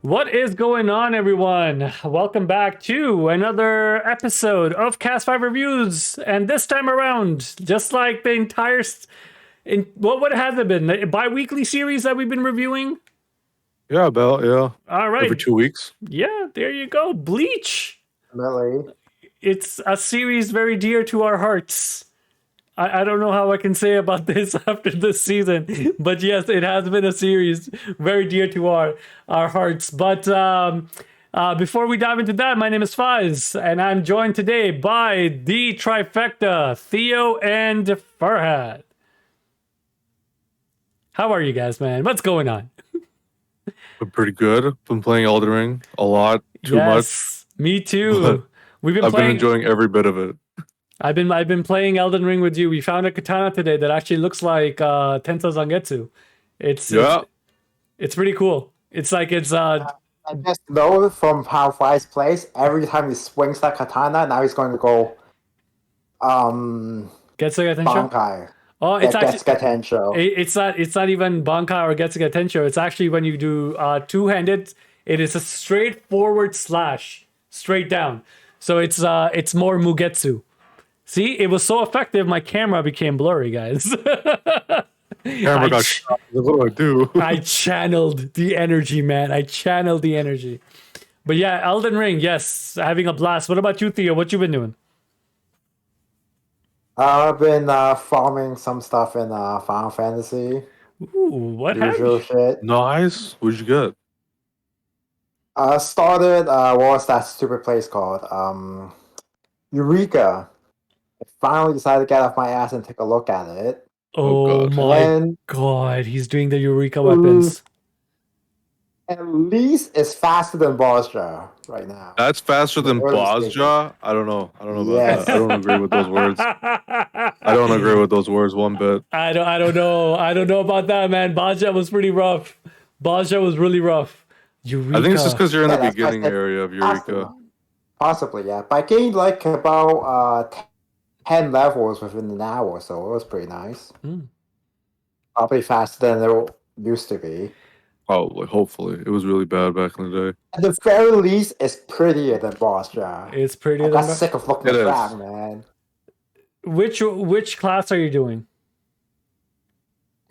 What is going on, everyone? Welcome back to another episode of Cast 5 Reviews. And this time around, just like the entire... what has it been? A bi-weekly series that we've been reviewing? Yeah, about, yeah. All right. Every 2 weeks. Yeah, there you go. Bleach. Really? It's a series very dear to our hearts. I don't know how I can say about this after this season, but yes, it has been a series very dear to our hearts. But before we dive into that, my name is Fayez, and I'm joined today by the trifecta, Theo and Ferhad. How are you guys, man? What's going on? Been pretty good. Been playing Elden Ring a lot, too much. Me too. I've been enjoying every bit of it. I've been playing Elden Ring with you. We found a katana today that actually looks like Tensa Zangetsu. It's pretty cool. It's like I just know from how Fayez plays, every time he swings that katana, now he's going to go Getsuga Tensho? bankai. Oh, it's Getsuga Tensho. It's not even bankai or Getsuga Tensho. It's actually when you do two-handed, it is a straightforward slash, straight down. So it's more Mugetsu. See, it was so effective, my camera became blurry, guys. Camera got shot. What do I do? I channeled the energy, man. I channeled the energy. But yeah, Elden Ring, yes, having a blast. What about you, Theo? What you been doing? I've been farming some stuff in Final Fantasy. Ooh, what Usual happened? shit. Nice. What'd you get? Started, what was that stupid place called? Eureka. I finally decided to get off my ass and take a look at it. Oh my god, he's doing the Eureka weapons. At least it's faster than Boss Jaw right now. That's faster than Boss Jaw? I don't know. About that. I don't agree with those words. I don't agree with those words one bit. I don't know. I don't know about that, man. Boss Jaw was pretty rough. Boss Jaw was really rough. Eureka. I think it's just because you're in the beginning area of Eureka. Possibly, yeah. But I gained like about 10 levels within an hour, so it was pretty nice. Probably faster than it used to be. Probably, hopefully. It was really bad back in the day. At the very least, it's prettier than Boss Jaw. It's prettier I got sick of looking at that, man. Which class are you doing?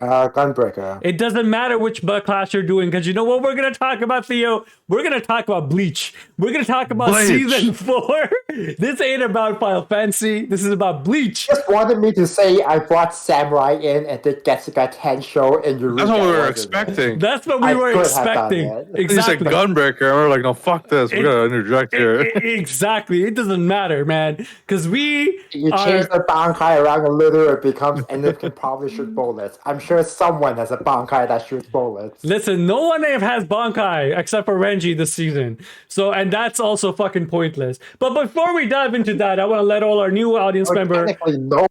Gunbreaker. It doesn't matter which class you're doing, because you know what we're going to talk about, Theo? We're going to talk about Bleach. We're going to talk about Season 4. This ain't about Final Fantasy. This is about Bleach. Just wanted me to say I brought Samurai in and did Getsuga Tensho in Eureka. That's what we were expecting. That's what we were expecting. Exactly. You said Gunbreaker, and we're like, no, fuck this. We gotta interject here. Exactly. It doesn't matter, man. Because You change the bankai around a little, it becomes, and it can probably shoot bullets. I'm sure someone has a bankai that shoots bullets. Listen, no one has bankai except for Renji this season. So, and that's also fucking pointless. But before we dive into that, I want to let all our new audience members. Technically, no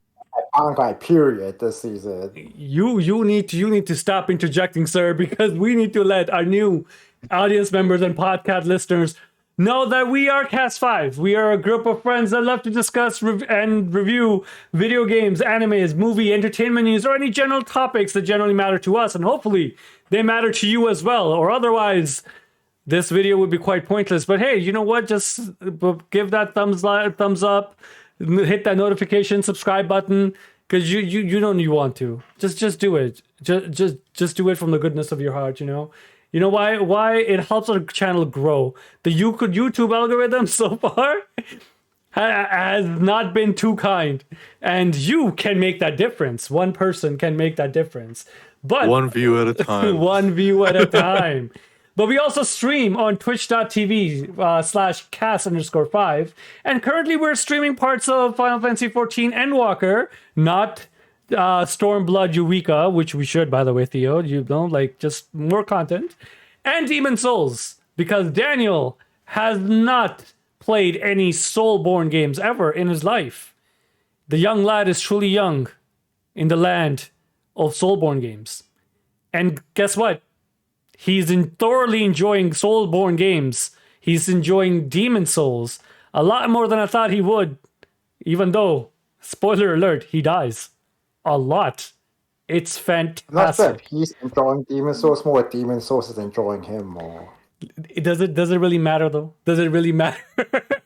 bankai period this season. You need to stop interjecting, sir, because we need to let our new audience members and podcast listeners know that we are Cast 5. We are a group of friends that love to discuss and review video games, animes, movie, entertainment news, or any general topics that generally matter to us. And hopefully they matter to you as well. Or otherwise, this video would be quite pointless. But hey, you know what? Just give that thumbs up, hit that notification, subscribe button, because you know you want to. Just do it. Just do it from the goodness of your heart, you know? You know why? Why it helps our channel grow. The YouTube algorithm so far has not been too kind, and you can make that difference. One person can make that difference, but one view at a time. One view at a time. But we also stream on twitch.tv /cast_5, and currently we're streaming parts of Final Fantasy 14 Endwalker, not Stormblood Eureka, which we should, by the way, Theo, you know, like just more content, and Demon Souls, because Daniel has not played any Soulborn games ever in his life. The young lad is truly young in the land of Soulborn games. And guess what? He's thoroughly enjoying Soulborn games. He's enjoying Demon Souls a lot more than I thought he would, even though, spoiler alert, he dies. A lot. It's fantastic. Not that he's enjoying Demon Souls more, Demon Souls is enjoying him more. Does it really matter though? Does it really matter?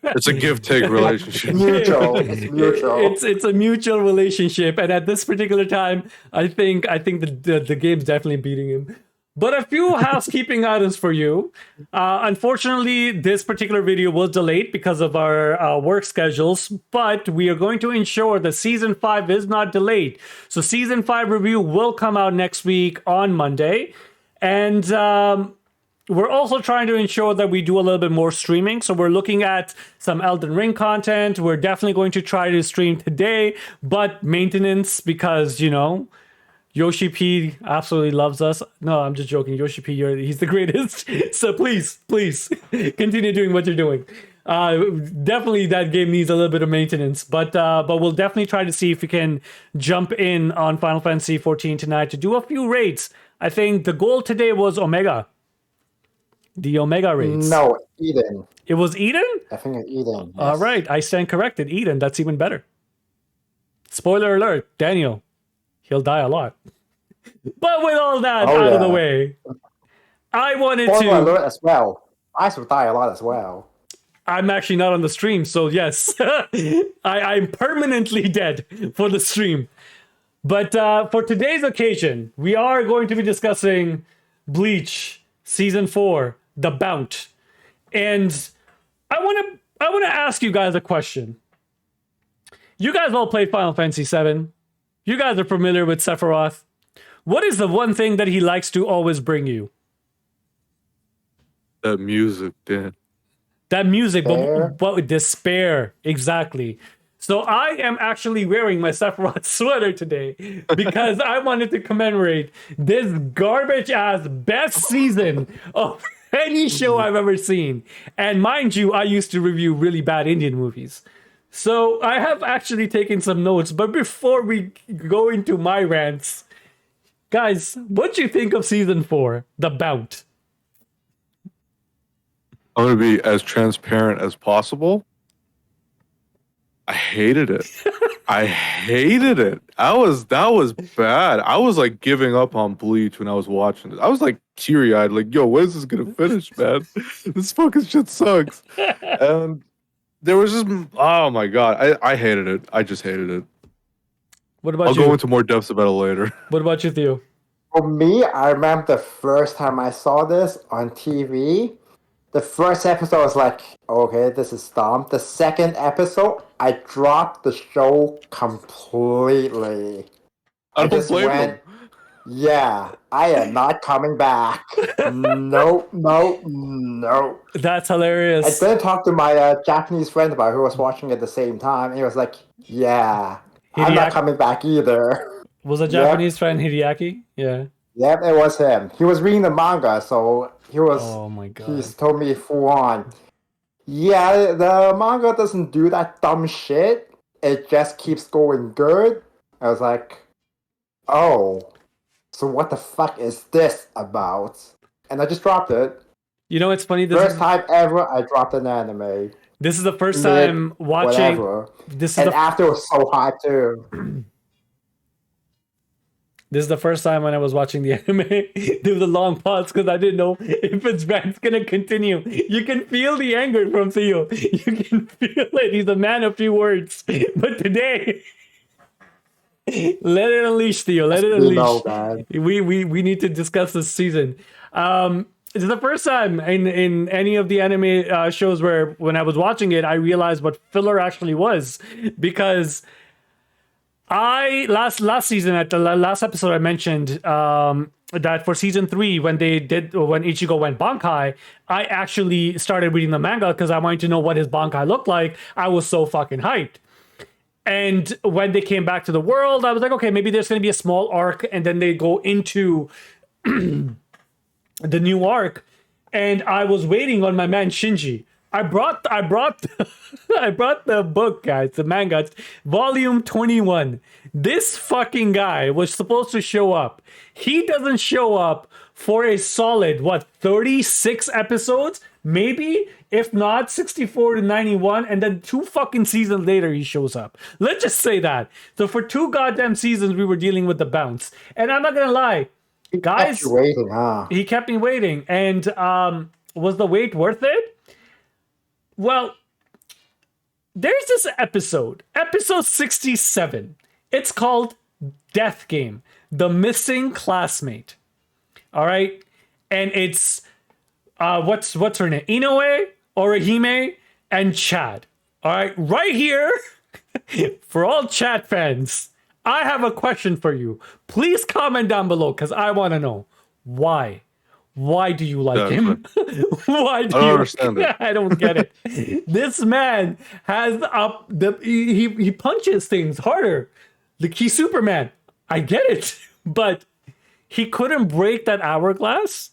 It's a give-take relationship. Mutual. It's mutual. It's a mutual relationship, and at this particular time, I think the game's definitely beating him. But a few housekeeping items for you. Unfortunately, this particular video was delayed because of our work schedules, but we are going to ensure that Season 5 is not delayed. So Season 5 review will come out next week on Monday. And we're also trying to ensure that we do a little bit more streaming. So we're looking at some Elden Ring content. We're definitely going to try to stream today, but maintenance because, Yoshi P absolutely loves us. No, I'm just joking. Yoshi P, he's the greatest. So please continue doing what you're doing. Definitely that game needs a little bit of maintenance, but we'll definitely try to see if we can jump in on Final Fantasy 14 tonight to do a few raids. I think the goal today was Omega. The Omega raids. No, Eden. It was Eden? I think it's Eden. Yes. All right, I stand corrected. Eden, that's even better. Spoiler alert, Daniel. He'll die a lot. But with all that out of the way, I wanted Spoiler to... alert as well. I will die a lot as well. I'm actually not on the stream, so yes. I'm permanently dead for the stream. But for today's occasion, we are going to be discussing Bleach Season 4, The Bounce. And I want to ask you guys a question. You guys all played Final Fantasy 7. You guys are familiar with Sephiroth. What is the one thing that he likes to always bring you? That music, Dan. That music, but despair. Exactly. So I am actually wearing my Sephiroth sweater today because I wanted to commemorate this garbage-ass best season of any show I've ever seen. And mind you, I used to review really bad Indian movies. So I have actually taken some notes, but before we go into my rants, guys, what do you think of Season 4, The Bounce? I'm going to be as transparent as possible. I hated it. I hated it. That was bad. I was like giving up on Bleach when I was watching it. I was like teary-eyed, like, yo, when is this going to finish, man? This fucking shit sucks. And there was just, oh my God, I hated it. I just hated it. What about I'll you? go into more depths about it later. What about you, Theo? For me, I remember the first time I saw this on TV. The first episode was like, okay, this is dumb. The second episode, I dropped the show completely. I don't blame him. Yeah, I am not coming back. No. That's hilarious. I then talked to my Japanese friend about it who was watching at the same time, and he was like, yeah, I'm not coming back either. Was a Japanese friend Hideaki? Yeah. Yep, it was him. He was reading the manga, so he was... Oh my God. He's told me full on. Yeah, the manga doesn't do that dumb shit. It just keeps going good. I was like, oh, so what the fuck is this about? And I just dropped it. You know, it's funny. First time ever I dropped an anime. This is the first time watching. Whatever. This is and after it was so hot too. This is the first time when I was watching the anime, do the long pause because I didn't know if its rant's gonna continue. You can feel the anger from Theo. You can feel it. He's a man of few words. But today, let it unleash, Theo. Let it unleash. We need to discuss this season. It's the first time in any of the anime shows where when I was watching it, I realized what filler actually was, because last season at the last episode I mentioned that for season 3 when Ichigo went bankai, I actually started reading the manga because I wanted to know what his bankai looked like. I was so fucking hyped. And when they came back to the world, I was like, okay, maybe there's going to be a small arc, and then they go into the new arc. And I was waiting on my man Shinji. I brought the book, guys, the manga. It's volume 21. This fucking guy was supposed to show up. He doesn't show up for a solid, 36 episodes? Maybe, if not 64 to 91, and then 2 fucking seasons later he shows up. Let's just say that. So for 2 goddamn seasons we were dealing with the bounce. And I'm not gonna lie, guys, kept you waiting, huh? He kept me waiting. And Was the wait worth it? Well, there's this episode 67. It's called Death Game, The Missing Classmate. All right, and it's what's her name? Inoue, Orihime, and Chad. All right, right here for all Chad fans. I have a question for you. Please comment down below because I want to know why. Why do you like him? Why do I don't understand it. I don't get it. This man has up the he punches things harder. Like he's Superman. I get it, but he couldn't break that hourglass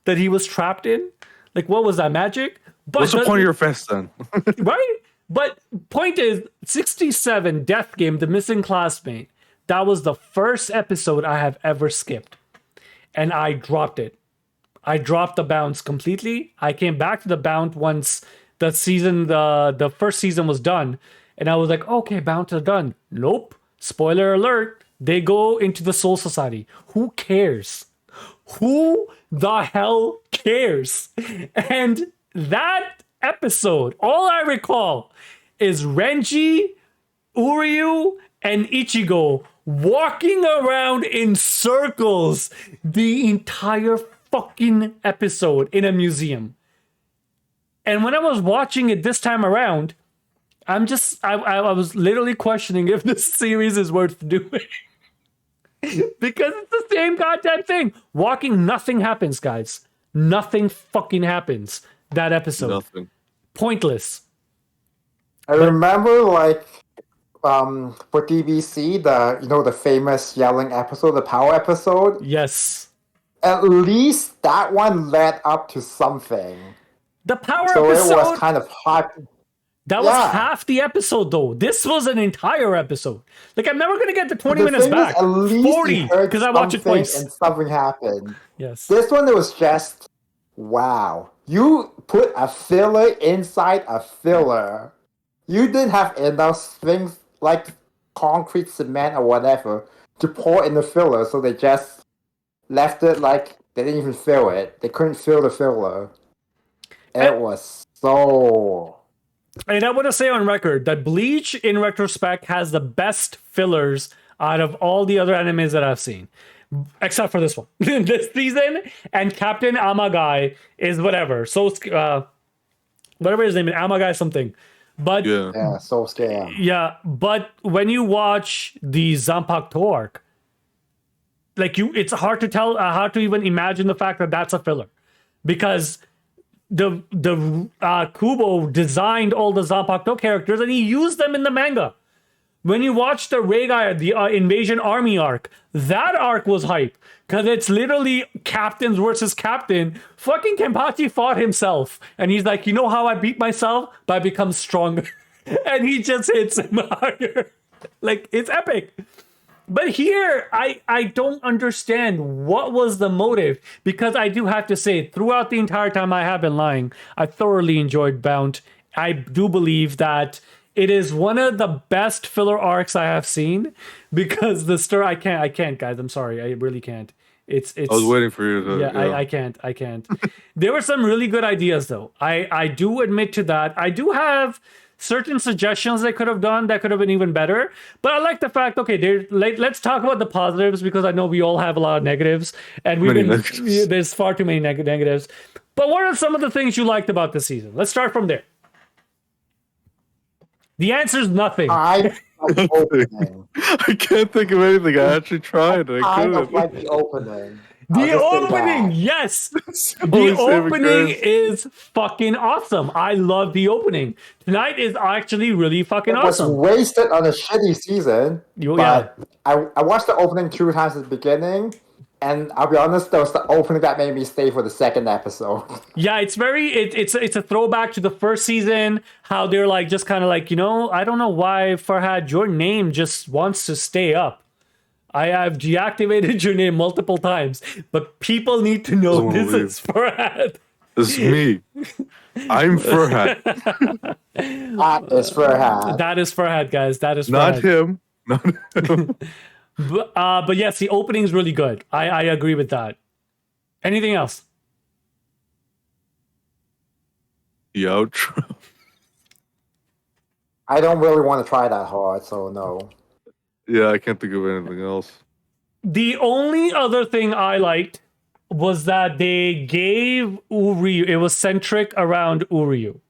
that he was trapped in. Like what was that magic? But What's the point of your fist then? Right? But point is, 67 Death Game, The Missing Classmate. That was the first episode I have ever skipped. And I dropped it. I dropped the bounce completely. I came back to the bounce once the season, the first season was done. And I was like, okay, bounce are done. Nope. Spoiler alert. They go into the Soul Society. Who cares? Who the hell cares? And that episode, all I recall is Renji, Uryu, and Ichigo walking around in circles the entire fucking episode in a museum. And when I was watching it this time around, I was literally questioning if this series is worth doing. Because it's the same goddamn thing. Walking, nothing happens, guys. Nothing fucking happens. That episode. Nothing. Pointless. I remember, like, for DBC, the famous yelling episode, the power episode. Yes. At least that one led up to something. The power So episode. it was kind of hot. That was half the episode, though. This was an entire episode. Like, I'm never going to get the 20 minutes back. At least 40, because I watched it twice. And something happened. Yes. This one, it was just, wow. You put a filler inside a filler. You didn't have enough things like concrete, cement, or whatever to pour in the filler, so they just left it like they didn't even fill it. They couldn't fill the filler. It was so... And I want to say on record that Bleach, in retrospect, has the best fillers out of all the other animes that I've seen. Except for this one. This season, and Captain Amagai is whatever. So, whatever his name is, Amagai something. But yeah, so scary. Yeah, but when you watch the Zanpakuto arc, like it's hard to tell, hard to even imagine the fact that that's a filler. Because the Kubo designed all the Zanpakuto characters and he used them in the manga. When you watch the Reigai, the Invasion Army arc, that arc was hype. Because it's literally captains versus captain. Fucking Kenpachi fought himself. And he's like, you know how I beat myself? By become stronger. And he just hits him harder. Like, it's epic. But here, I don't understand what was the motive. Because I do have to say, throughout the entire time I have been lying, I thoroughly enjoyed Bount. I do believe that it is one of the best filler arcs I have seen, because the story I can't, guys. I'm sorry, I really can't. It's. I was waiting for you to. Yeah, I can't. There were some really good ideas, though. I do admit to that. I do have certain suggestions they could have done that could have been even better. But I like the fact. Okay, let's talk about the positives, because I know we all have a lot of negatives, and there's far too many negatives. But what are some of the things you liked about this season? Let's start from there. The answer is nothing. I like the opening. I can't think of anything. I actually tried. And I couldn't. like the opening. The opening, yes. The opening is fucking awesome. I love the opening. Tonight is actually really fucking awesome. It was wasted on a shitty season. But I watched the opening 2 times at the beginning. And I'll be honest, that was the opening that made me stay for the second episode. Yeah, it's a throwback to the first season. How they're like just kind of like, I don't know why, Ferhad, your name just wants to stay up. I've deactivated your name multiple times, but people need to know this is Ferhad. This is me. I'm Ferhad. That is Ferhad. That is Ferhad, guys. That is Ferhad. Not him. Not him. But yes, the opening is really good. I agree with that. Anything else? The outro. I don't really want to try that hard, so no. Yeah, I can't think of anything else. The only other thing I liked was that they gave Uryu, it was centric around Uryu.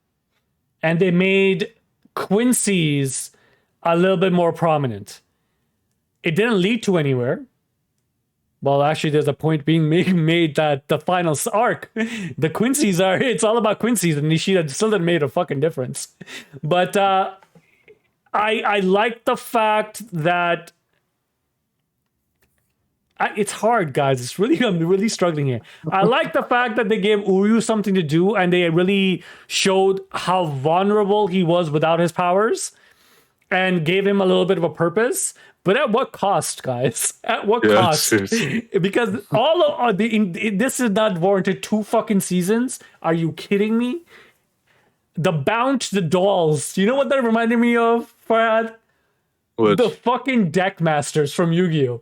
And they made Quincy's a little bit more prominent. It didn't lead to anywhere. Well, actually, there's a point being made that the final arc, the Quincy's are, it's all about Quincy's, and Nishida still didn't make a fucking difference. But I like the fact that it's hard, guys. It's really, I'm really struggling here. I like the fact that they gave Uryu something to do, and they really showed how vulnerable he was without his powers, and gave him a little bit of a purpose. But at what cost, guys? At what cost? Seriously. Because all of this is not warranted 2 fucking seasons. Are you kidding me? The bounts, the dolls. You know what that reminded me of, Farhad? Which, The fucking deck masters from Yu-Gi-Oh!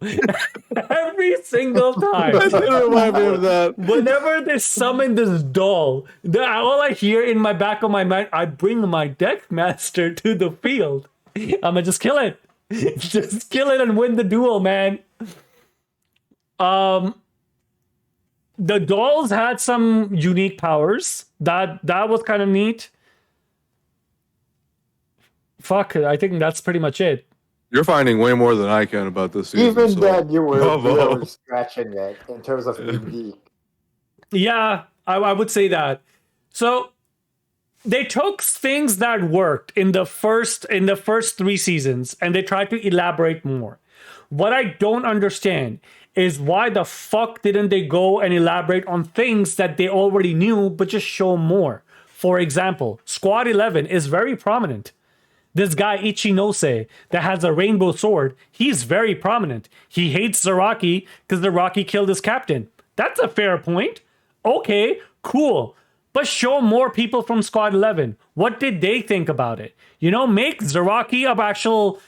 Every single time. that did remind me of that. Whenever they summon this doll, all I hear in my back of my mind, I bring my deck master to the field. I'ma just kill it. Just kill it and win the duel, man. The dolls had some unique powers. That was kind of neat. Fuck it, I think that's pretty much it. You're finding way more than I can about this season. Even so then, you were bravo. really scratching it in terms of unique. Yeah, I would say that. So they took things that worked in the first 3 seasons and they tried to elaborate more. What I don't understand is why the fuck didn't they go and elaborate on things that they already knew but just show more? For example, Squad 11 is very prominent. This guy Ichinose that has a rainbow sword, he's very prominent. He hates Zaraki because Zaraki killed his captain. That's a fair point. Okay, cool. But show more people from Squad 11. What did they think about it? You know, make Zaraki an actual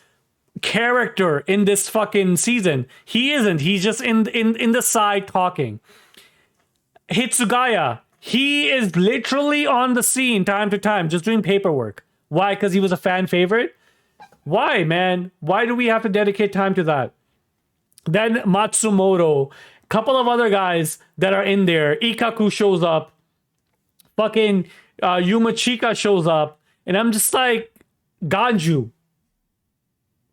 character in this fucking season. He isn't. He's just in the side talking. Hitsugaya, he is literally on the scene time to time, just doing paperwork. Why? Because he was a fan favorite? Why, man? Why do we have to dedicate time to that? Then Matsumoto, couple of other guys that are in there. Ikaku shows up. Fucking Yumachika shows up. And I'm just like, Ganju.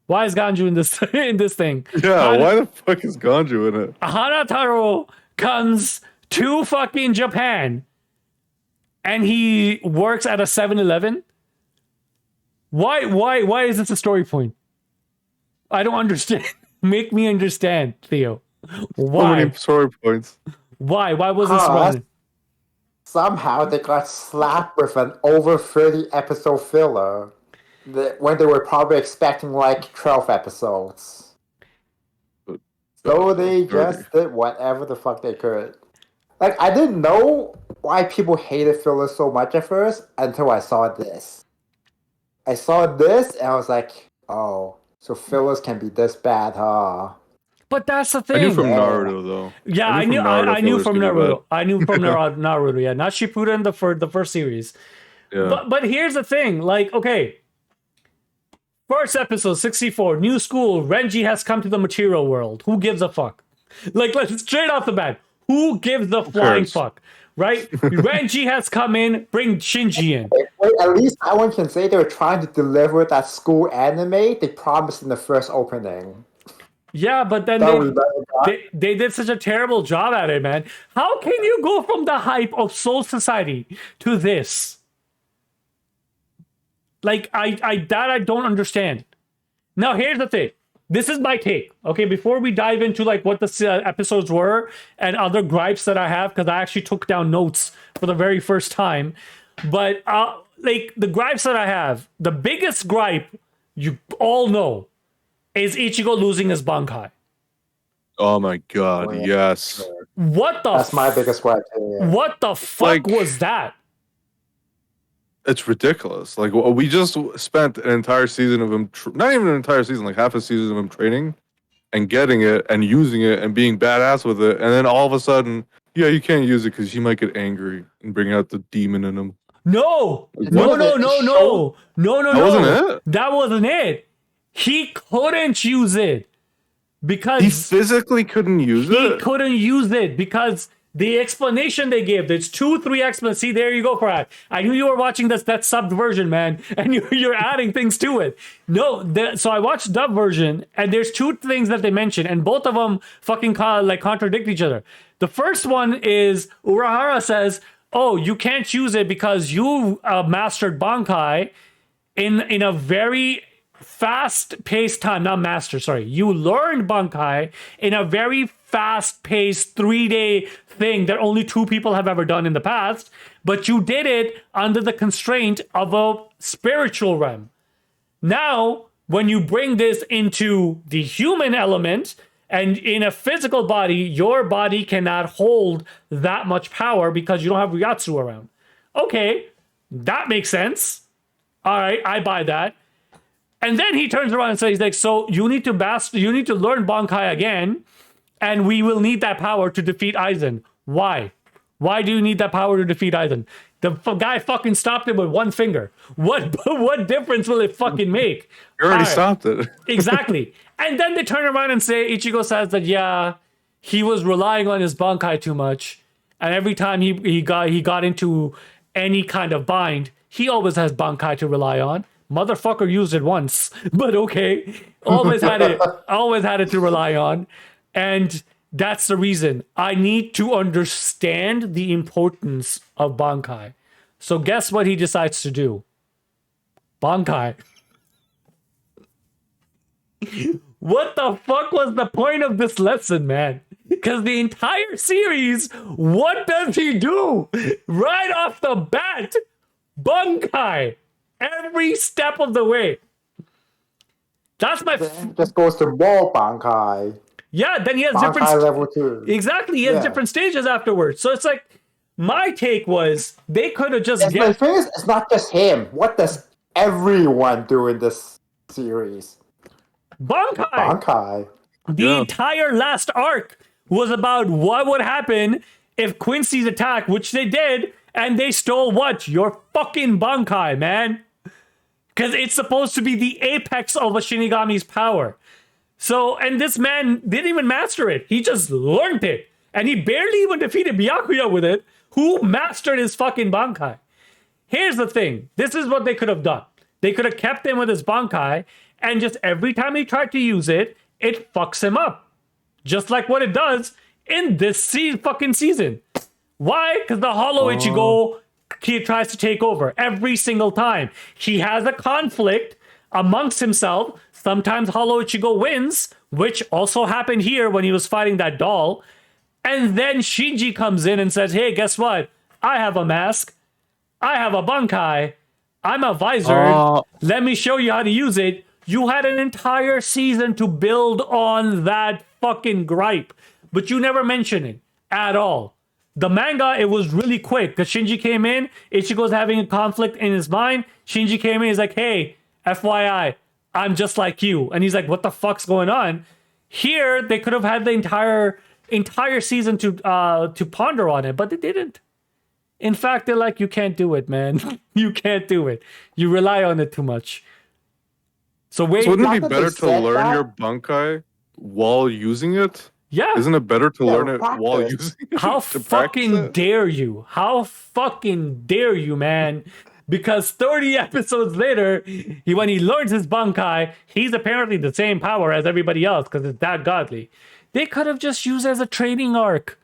Why is Ganju in this in this thing? Yeah, why the fuck is Ganju in it? Hanataro comes to fucking Japan. And he works at a 7-Eleven. Why is this a story point? I don't understand. Make me understand, Theo. Why? So many story points. Why was this Ah, wrong? Somehow they got slapped with an over 30 episode filler when they were probably expecting like 12 episodes. So they just did whatever the fuck they could. Like, I didn't know why people hated fillers so much at first until I saw this. I saw this and I was like, oh, so fillers can be this bad, huh? But that's the I thing. knew from Naruto though. Yeah, I from knew Naruto from fillers could be Naruto. I knew from Naruto. Yeah, not Shippuden, the first series. bad. Yeah. But here's the thing. Like, okay, first episode 64, new school. Renji has come to the material world. Who gives a fuck? Like, let's straight off the bat. Who gives the flying cares? fuck? Right? Renji has come in. Bring Shinji in. Wait, at least that one can say they were trying to deliver that school anime they promised in the first opening. Yeah, but then That was better. they did such a terrible job at it, man. How can you go from the hype of Soul Society to this? Like, I don't understand. Now, here's the thing. This is my take. Okay, before we dive into like what the episodes were and other gripes that I have, because I actually took down notes for the very first time. But like the gripes that I have, the biggest gripe you all know is Ichigo losing his bankai. Oh my god, Oh, yeah. yes. What the? That's my biggest gripe. Yeah. What the fuck Like- was that? It's ridiculous. Like we just spent an entire season of him, not even an entire season, like half a season of him training and getting it and using it and being badass with it, and then all of a sudden, yeah, you can't use it because he might get angry and bring out the demon in him. No, It no, wasn't no, it. no, It no, showed- no, no, That no. wasn't it? That wasn't it. He couldn't use it because He physically couldn't use he it. couldn't use it because the explanation they gave, there's 2-3 explanations. See, there you go, Farhad. I knew you were watching that subbed version, man, and you're adding things to it. No, so I watched dub version, and there's 2 things that they mention, and both of them fucking contradict each other. The first one is Urahara says, "Oh, you can't use it because you mastered Bankai in a very fast-paced time, not master, sorry. You learned Bankai in a very fast-paced 3-day thing that only 2 people have ever done in the past, but you did it under the constraint of a spiritual realm. Now, when you bring this into the human element and in a physical body, your body cannot hold that much power because you don't have Ryatsu around. Okay, that makes sense. All right, I buy that." And then he turns around and says, like, "So you need to learn Bankai again, and we will need that power to defeat Aizen." Why? Why do you need that power to defeat Aizen? The guy fucking stopped him with one finger. What difference will it fucking make? You already All right. stopped it. Exactly. And then they turn around and say, Ichigo says that, yeah, he was relying on his Bankai too much. And every time he got into any kind of bind, he always has Bankai to rely on. Motherfucker used it once, but okay. Always had it to rely on. And that's the reason. I need to understand the importance of Bankai. So guess what he decides to do? Bankai. What the fuck was the point of this lesson, man? Because the entire series, what does he do? Right off the bat, Bankai. Every step of the way. That's my... Just goes to more Bankai. Yeah, then he has Bankai different... level 2. Exactly, he has different stages afterwards. So it's like, my take was, they could have just... The thing is, it's not just him. What does everyone do in this series? Bankai! Bankai. The entire last arc was about what would happen if Quincy's attack, which they did, and they stole what? Your fucking Bankai, man. Because it's supposed to be the apex of a Shinigami's power. So, and this man didn't even master it. He just learned it. And he barely even defeated Byakuya with it, who mastered his fucking Bankai. Here's the thing. This is what they could have done. They could have kept him with his Bankai, and just every time he tried to use it, it fucks him up. Just like what it does in this fucking season. Why? Because the Hollow Ichigo, he tries to take over every single time. He has a conflict amongst himself. Sometimes Hollow Ichigo wins, which also happened here when he was fighting that doll. And then Shinji comes in and says, "Hey, guess what? I have a mask. I have a Bankai. I'm a visor. Let me show you how to use it." You had an entire season to build on that fucking gripe, but you never mention it at all. The manga, it was really quick because Shinji came in, Ichigo's having a conflict in his mind. Shinji came in, he's like, "Hey, FYI, I'm just like you." And he's like, "What the fuck's going on?" Here, they could have had the entire season to ponder on it, but they didn't. In fact, they're like, "You can't do it, man. You can't do it. You rely on it too much." So wait, wouldn't it be Not that better they to said learn that. your Bankai while using it? yeah. Isn't it better to learn it while practice. using it? How to practice fucking it? dare you? How fucking dare you, man? Because 30 episodes later, when he learns his Bankai, he's apparently the same power as everybody else because it's that godly. They could have just used it as a training arc.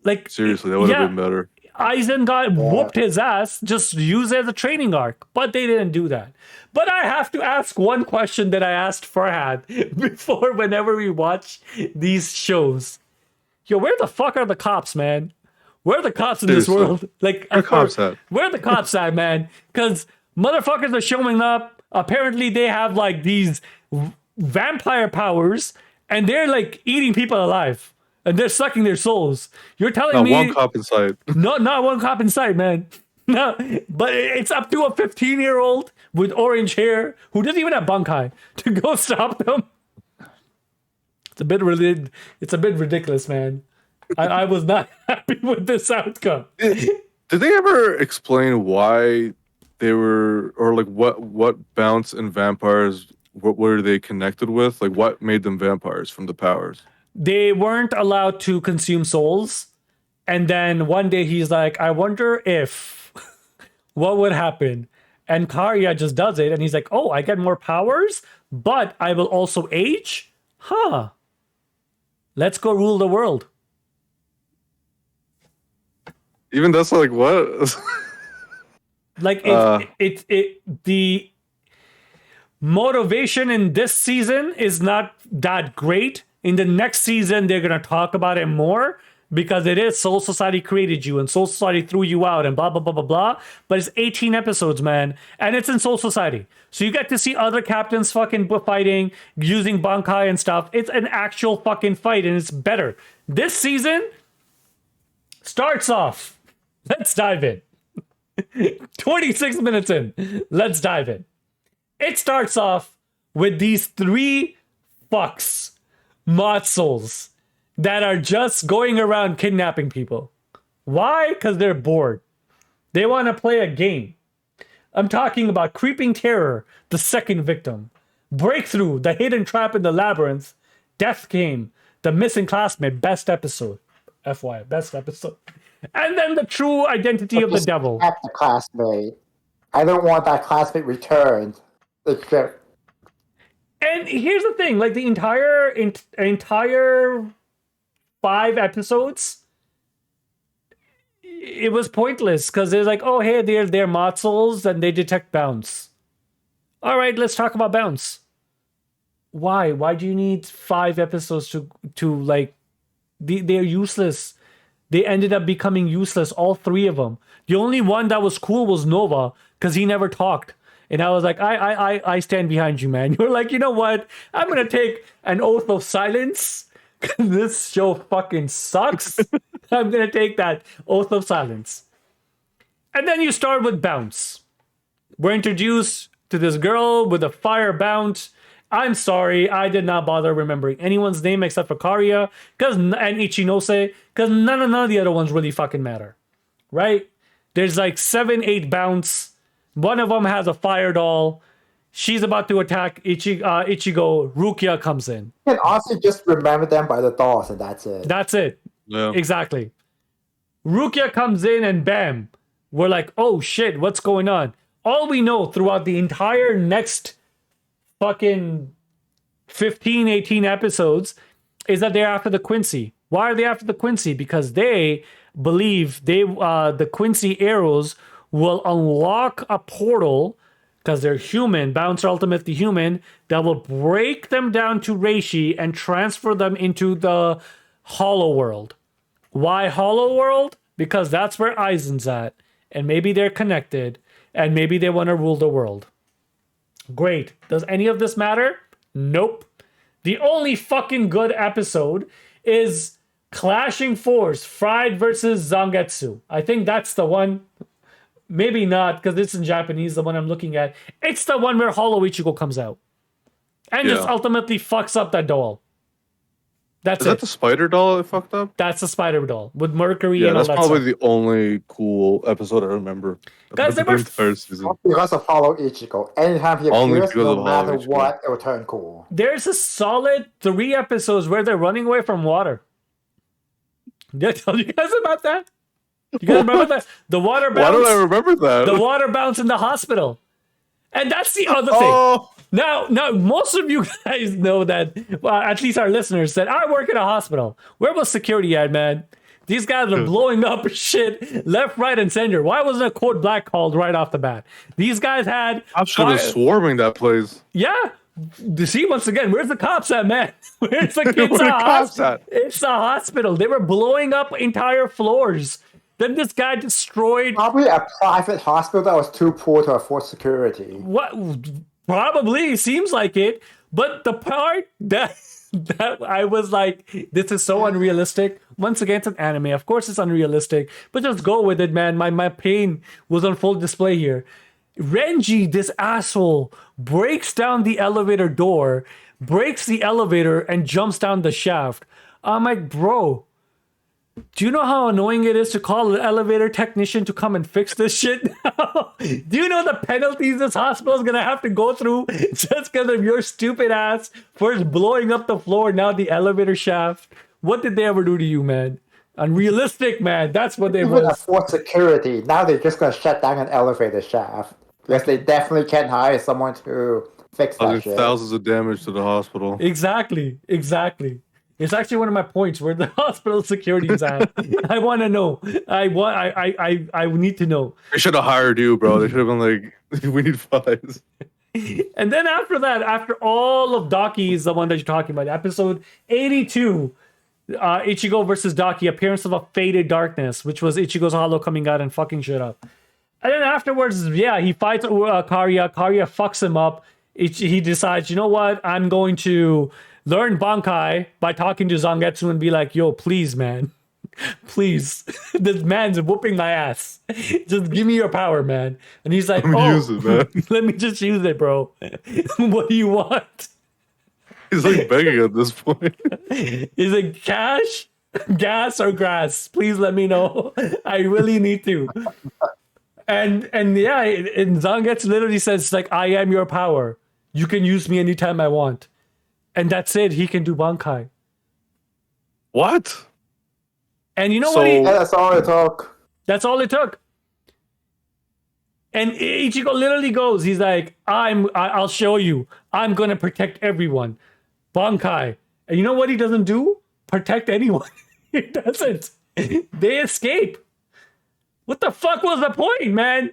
Like, Seriously, that would have been better. Aizen got whooped his ass, just use it as a training arc. But they didn't do that. But I have to ask one question that I asked Farhad before whenever we watch these shows. Yo, where the fuck are the cops, man? Where are the cops in this Seriously. world? Like, Where the cops at? where are the cops at, man? Because motherfuckers are showing up. Apparently, they have like these vampire powers, and they're like eating people alive, and they're sucking their souls. You're telling Not me one cop in sight. no, not one cop in sight, man. No, but it's up to a 15-year-old with orange hair who doesn't even have Bankai to go stop them. It's a bit ridiculous, man. I was not happy with this outcome. Did they ever explain why they were, or like what bounts and vampires, what were they connected with? Like what made them vampires from the powers? They weren't allowed to consume souls. And then one day he's like, I wonder if what would happen. And Karya just does it. And he's like, oh, I get more powers, but I will also age? Huh. Let's go rule the world. Even that's like what? Like the motivation in this season is not that great. In the next season, they're gonna talk about it more because it is Soul Society created you and Soul Society threw you out and blah blah blah blah blah. But it's 18 episodes, man, and it's in Soul Society, so you get to see other captains fucking fighting using bankai and stuff. It's an actual fucking fight, and it's better. This season starts off. Let's dive in. 26 minutes in. Let's dive in. It starts off with these 3 fucks, mod souls, that are just going around kidnapping people. Why? Because they're bored. They want to play a game. I'm talking about Creeping Terror, the second victim. Breakthrough, the hidden trap in the labyrinth. Death Game, the missing classmate, best episode. FYI, best episode. And then the true identity of the devil. At the classmate. I don't want that classmate returned. It's just... And here's the thing, like the entire 5 episodes, it was pointless because they're like, oh hey, they're mod souls and they detect bounts. All right, let's talk about bounts. Why? Why do you need 5 episodes to like? They're useless. They ended up becoming useless, all 3 of them. The only one that was cool was Nova, because he never talked. And I was like, I stand behind you, man. You're like, you know what? I'm going to take an oath of silence. This show fucking sucks. I'm going to take that oath of silence. And then you start with Bounce. We're introduced to this girl with a fire bounce. I'm sorry, I did not bother remembering anyone's name except for Karya and Ichinose, because none of the other ones really fucking matter, right? There's like 7, 8 bounce. One of them has a fire doll. She's about to attack Ichigo. Rukia comes in. You can also just remember them by the dolls, and that's it. That's it. Yeah. Exactly. Rukia comes in and bam, we're like, oh shit, what's going on? All we know throughout the entire next fucking 15, 18 episodes is that they're after the Quincy. Why are they after the Quincy? Because they believe the Quincy arrows will unlock a portal, because they're human, Bouncer ultimately human, that will break them down to Reishi and transfer them into the Hollow World. Why Hollow World? Because that's where Aizen's at. And maybe they're connected. And maybe they want to rule the world. Great. Does any of this matter? Nope. The only fucking good episode is Clashing Force, Fried versus Zangetsu. I think that's the one. Maybe not, because it's in Japanese, the one I'm looking at. It's the one where Hollow Ichigo comes out. And just ultimately fucks up that doll. That's Is that the spider doll it fucked up? That's the spider doll with Mercury and all that's that probably stuff. the only cool episode I remember. Guys, they were first season. Because of Hollow Ichigo. Anytime he Only appears, because no of Hollow matter Ichigo. what, it will turn cool. There's a solid 3 episodes where they're running away from water. Did I tell you guys about that? You guys remember that? The water bounce. Why don't I remember that? The water bounce in the hospital. And that's the other thing. Oh, Now, most of you guys know that, well, at least our listeners, that I work in a hospital. Where was security at, man? These guys are blowing up shit left, right, and center. Why wasn't a code black called right off the bat? These guys had... I should have swarming that place. Yeah. See, once again, where's the cops at, man? Where's the kids? Where the cops at? It's a hospital. They were blowing up entire floors. Then this guy destroyed... Probably a private hospital that was too poor to afford security. What? Probably seems like it, but the part that I was like, this is so unrealistic. Once again, it's an anime. Of course, it's unrealistic, but just go with it, man. My pain was on full display here. Renji, this asshole, breaks down the elevator door, breaks the elevator, and jumps down the shaft. I'm like, bro, Do you know how annoying it is to call an elevator technician to come and fix this shit now? Do you know the penalties this hospital is gonna have to go through just because of your stupid ass first blowing up the floor, now the elevator shaft? What did they ever do to you, man? Unrealistic, man. That's what they Even was. at Fort Security, now they're just gonna shut down an elevator shaft. Because they definitely can't hire someone to fix that Causing shit. thousands of damage to the hospital. Exactly. It's actually one of my points where the hospital security is at. I want to know. I need to know. They should have hired you, bro. They should have been like, we need Fayez. And then after that, after all of Daki is the one that you're talking about, episode 82, Ichigo versus Daki, appearance of a faded darkness, which was Ichigo's hollow coming out and fucking shit up. And then afterwards, yeah, he fights Karya. Karya fucks him up. He decides, you know what? I'm going to learn Bankai by talking to Zangetsu and be like, yo, please, man. Please. This man's whooping my ass. Just give me your power, man. And he's like, Use it, man. let me just use it, bro. What do you want? He's like begging at this point. He's like, cash, gas, or grass? Please let me know. I really need to. And yeah, and Zangetsu literally says, like, I am your power. You can use me anytime I want. And that's it. He can do Bankai. What? And you know So- what? Yeah, that's all it took. That's all it took. And Ichigo literally goes, he's like, I'll show you. I'm going to protect everyone. Bankai. And you know what he doesn't do? Protect anyone. He doesn't. They escape. What the fuck was the point, man?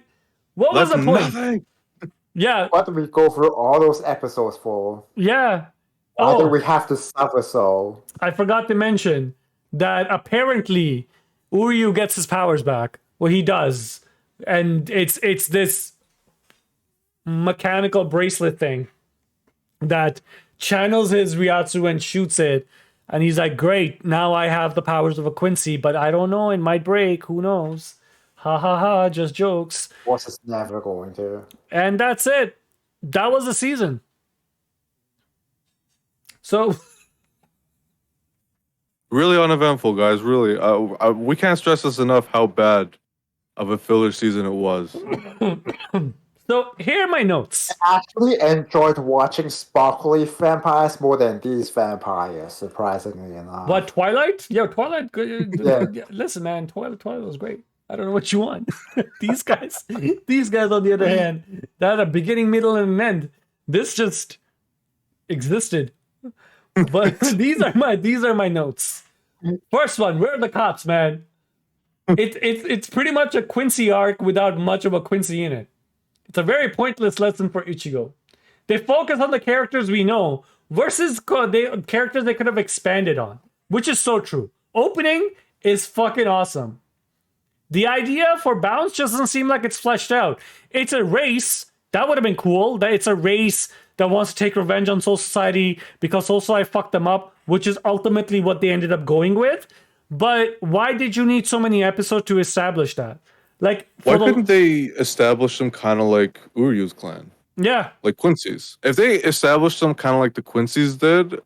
What was That's the point? nothing. Yeah, What did we go through all those episodes for? yeah. Why do Oh, we have to suffer so? I forgot to mention that apparently Uryu gets his powers back. Well, he does. And it's this mechanical bracelet thing that channels his Ryatsu and shoots it. And he's like, great, now I have the powers of a Quincy, but I don't know, it might break, who knows? Ha ha ha, just jokes. What's it's never going to? And that's it. That was the season. So Really uneventful, guys. Really. We can't stress this enough how bad of a filler season it was. so here are my notes. I actually enjoyed watching sparkly vampires more than these vampires, surprisingly enough. What, Twilight? Yo, Twilight. Yeah. Listen, man, Twilight was great. I don't know what you want. these guys, on the other hand, they had a beginning, middle, and an end. This just existed. But these are my notes. First one, where are the cops, man? It's pretty much a Quincy arc without much of a Quincy in it. It's a very pointless lesson for Ichigo. They focus on the characters we know versus characters they could have expanded on, which is so true. Opening is fucking awesome. The idea for Bounce just doesn't seem like it's fleshed out. It's a race. That would have been cool. That it's a race that wants to take revenge on Soul Society because Soul Society fucked them up, which is ultimately what they ended up going with. But why did you need so many episodes to establish that? Like, Why couldn't they establish them kind of like Uryu's clan? Yeah, Like Quincy's. If they established them kind of like the Quincy's did,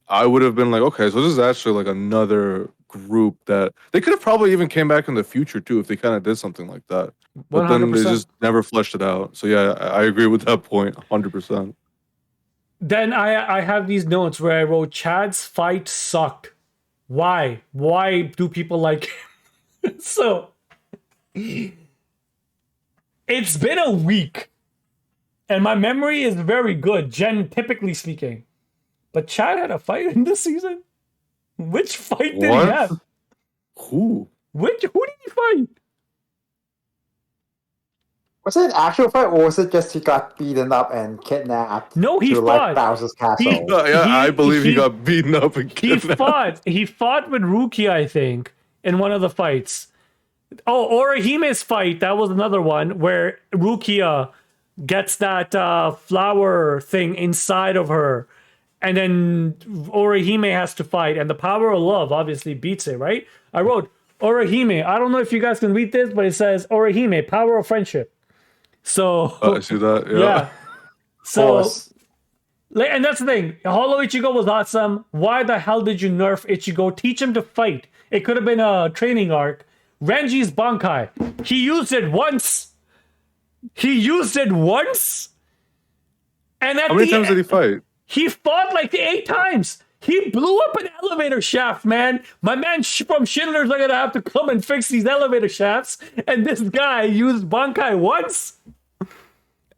I would have been like, okay, so this is actually like another group that they could have probably even came back in the future too if they kind of did something like that. But then they 100%. just never fleshed it out. So yeah, I agree with that point 100%. Then I have these notes where I wrote Chad's fight sucked. Why? Why do people like him? So it's been a week and my memory is very good, typically speaking. But Chad had a fight in this season? Which fight did he What? have? Who? Who did he fight? Was it an actual fight, or was it just he got beaten up and kidnapped? No, he to fought. like Bowser's castle. Yeah, He- I believe he he- got beaten up and He kidnapped. fought with Rukia, I think, in one of the fights. Oh, Orihime's fight, that was another one where Rukia gets that flower thing inside of her. And then Orihime has to fight. And the power of love obviously beats it, right? I wrote Orihime. I don't know if you guys can read this, but it says Orihime, power of friendship. So, I see that. Yeah. yeah. Of So, course. Like, and that's the thing. Hollow Ichigo was awesome. Why the hell did you nerf Ichigo? Teach him to fight. It could have been a training arc. Renji's Bankai. He used it once. And at How many the times did he fight? He fought like 8 times. He blew up an elevator shaft, man. My man from Schindler's are gonna have to come and fix these elevator shafts. And this guy used Bankai once.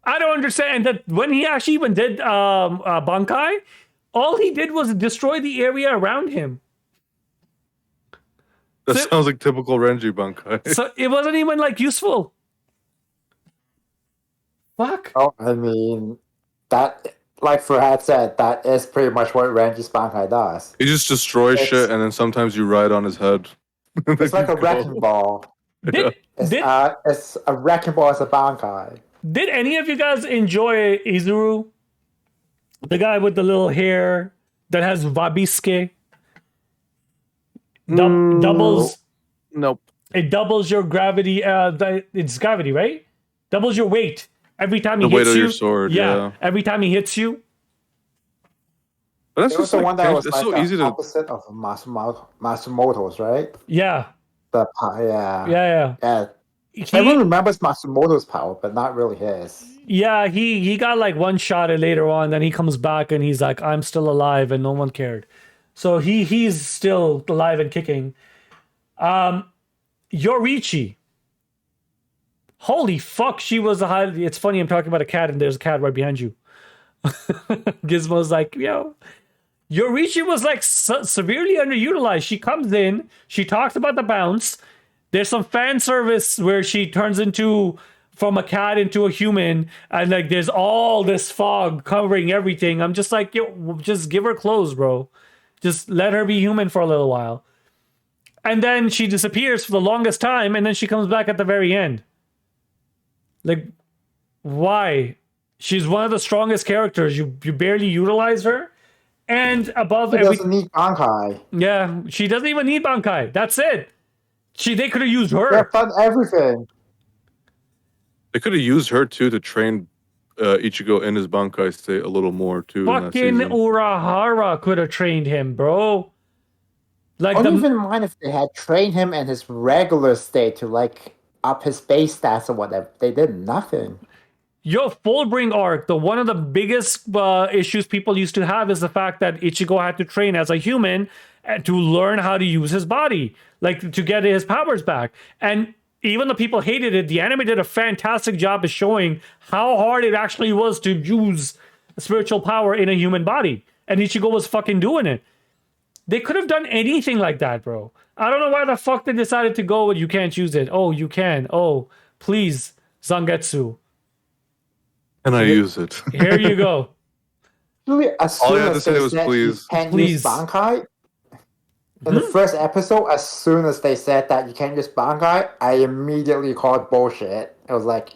I don't understand that when he actually even did Bankai, all he did was destroy the area around him. That So- sounds like typical Renji Bankai. So it wasn't even like useful. Fuck. Oh, I mean, that, like Ferhad said, that is pretty much what Renji's Bankai does. He just destroys It's- shit, and then sometimes you ride on his head. It's like a wrecking ball. Did, It's a wrecking ball as a Bankai. did any of you guys enjoy Izuru? The guy with the little hair that has Wabiske? Doubles. Nope. It doubles your gravity. It's gravity, right? Doubles your weight every time he The weight hits of you. your sword, yeah. Every time he hits you. But that's It was just the like, one that was it's like so the easy to. opposite of Matsumoto's, right? Yeah, Yeah. yeah. Everyone He, remembers Matsumoto's power, but not really his. yeah, he got like one shot at later on. Then he comes back and he's like, "I'm still alive," and no one cared. So he's still alive and kicking. Yorichi. Holy fuck, she was a high. It's funny, I'm talking about a cat and there's a cat right behind you. Gizmo's like, yo. Yorichi was like severely underutilized. She comes in, she talks about the bounce. There's some fan service where she turns into from a cat into a human, and like there's all this fog covering everything. I'm just like, yo, just give her clothes, bro. Just let her be human for a little while. And then she disappears for the longest time, and then she comes back at the very end. Like, why? She's one of the strongest characters. You barely utilize her. And above He every, doesn't need Bankai. yeah, she doesn't even need Bankai. That's it. They could have used They've her. done everything. They could have used her too to train Ichigo in his Bankai state a little more too. in that Fucking season. Urahara could have trained him, bro. Like I don't even mind if they had trained him in his regular state to like up his base stats or whatever. They did nothing. Your Fullbring arc, one of the biggest issues people used to have is the fact that Ichigo had to train as a human to learn how to use his body, like to get his powers back. And even though people hated it, the anime did a fantastic job of showing how hard it actually was to use spiritual power in a human body. And Ichigo was fucking doing it. They could have done anything like that, bro. I don't know why the fuck they decided to go with you can't use it. Oh, you can. Oh, please, Zangetsu. And I use it. Here you go. Really, as All soon I had to as say they was said please. you can't Please. use Bankai, in the first episode, as soon as they said that you can't use Bankai, I immediately called bullshit. I was like,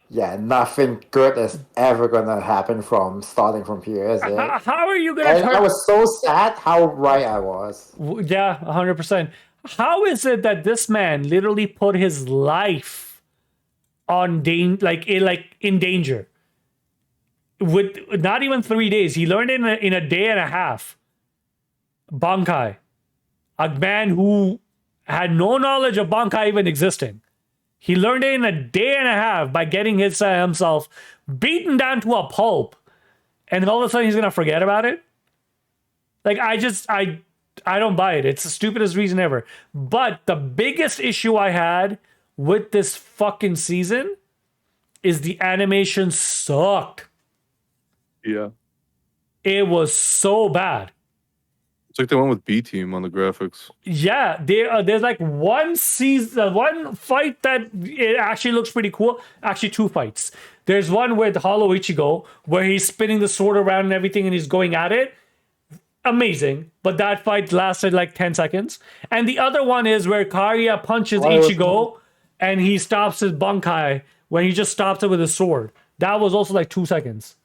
yeah, nothing good is ever gonna happen from starting from here, is it? How are you gonna And I turn? was so sad how right I was. Yeah, 100%. How is it that this man literally put his life on in danger? With not even 3 days, he learned it in a day and a half. Bankai, a man who had no knowledge of Bankai even existing. He learned it in a day and a half by getting himself beaten down to a pulp, and all of a sudden he's gonna forget about it. Like I don't buy it. It's the stupidest reason ever. But the biggest issue I had with this fucking season is the animation sucked. Yeah. It was so bad. It's like they went with B Team on the graphics. Yeah, there's like one fight that it actually looks pretty cool. Actually, 2 fights. There's one with Hollow Ichigo where he's spinning the sword around and everything and he's going at it. Amazing. But that fight lasted like 10 seconds. And the other one is where Karya punches Ichigo and he stops his Bankai when he just stops it with his sword. That was also like 2 seconds.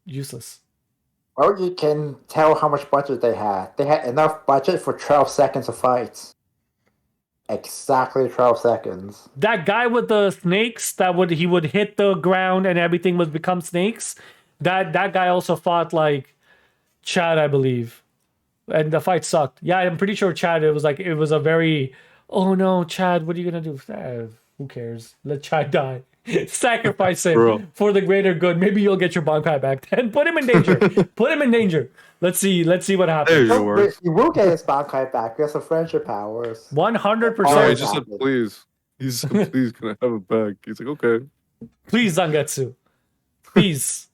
Useless. Well, you can tell how much budget they had. They had enough budget for 12 seconds of fights. Exactly 12 seconds. That guy with the snakes he would hit the ground and everything would become snakes. That guy also fought like Chad, I believe. And the fight sucked. Yeah, I'm pretty sure Chad, it was a very, oh no, Chad, what are you gonna do? Who cares? Let Chad die. Sacrifice him Bro. for the greater good. Maybe you'll get your bankai back then. Put him in danger. Put him in danger. Let's see what happens. There you Oh, were. he will get his Bankai back because of friendship powers. 100%. Oh, he Alright. just said please. He said please, can I have it back? He's like, okay. Please, Zangetsu. Please.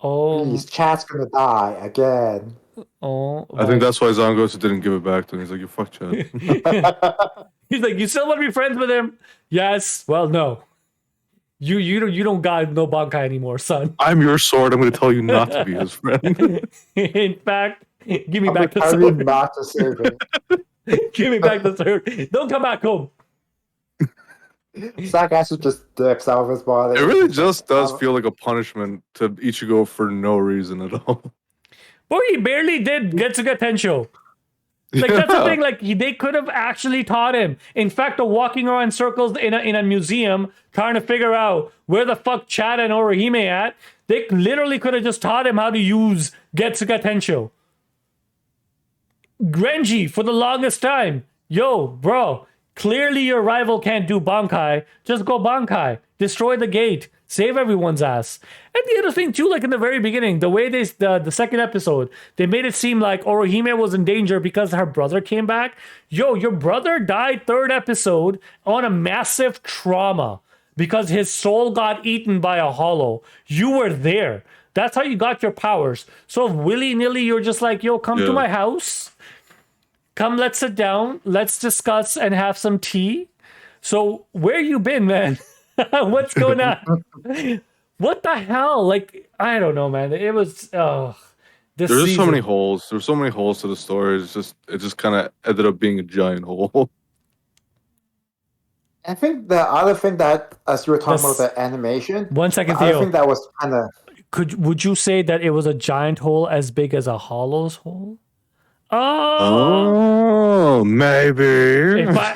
Oh, Please, Chad's gonna die again. oh. I think that's why Zangosu didn't give it back to him. He's like, you fuck Chad. He's like, you still want to be friends with him? Yes. Well, no. You don't got no bankai anymore, son. I'm your sword. I'm going to tell you not to be his friend. In fact, give me I'm back the gonna tell you sword. not to save him. Give me back the sword. Don't come back home. Sakasu just dips out of his body. It really just does feel like a punishment to Ichigo for no reason at all. Boy, he barely did Getsuga Tensho. Like that's the thing. Like they could have actually taught him. In fact, the walking around in circles in a museum trying to figure out where the fuck Chad and Orihime at. They literally could have just taught him how to use Getsuga Tensho. Renji for the longest time. Yo, bro. Clearly your rival can't do Bankai. Just go Bankai. Destroy the gate. Save everyone's ass. And the other thing too, like in the very beginning, the way the second episode, they made it seem like Orihime was in danger because her brother came back. Yo, your brother died third episode on a massive trauma because his soul got eaten by a hollow. You were there. That's how you got your powers. So if willy-nilly you're just like, yo, come to my house. Come, let's sit down. Let's discuss and have some tea. So where you been, man? What's going on? What the hell? Like, I don't know, man. It was this There's just so season. many holes. There's so many holes to the story. It just kind of ended up being a giant hole. I think the other thing that, as you were talking This- about the animation, 1 second, the other Theo. thing that was kind of Would you say that it was a giant hole as big as a hollow's hole? Oh, Oh, maybe.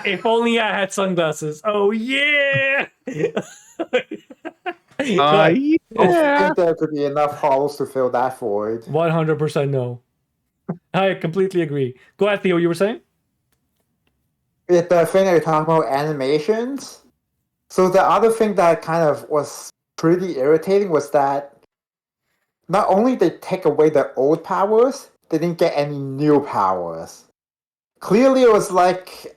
if only I had sunglasses. Oh yeah. I think there could be enough holes to fill that void. 100% no. I completely agree. Go ahead, Theo. You were saying? With the thing that you're talking about animations, so the other thing that kind of was pretty irritating was that not only they take away the old powers, they didn't get any new powers. Clearly, it was like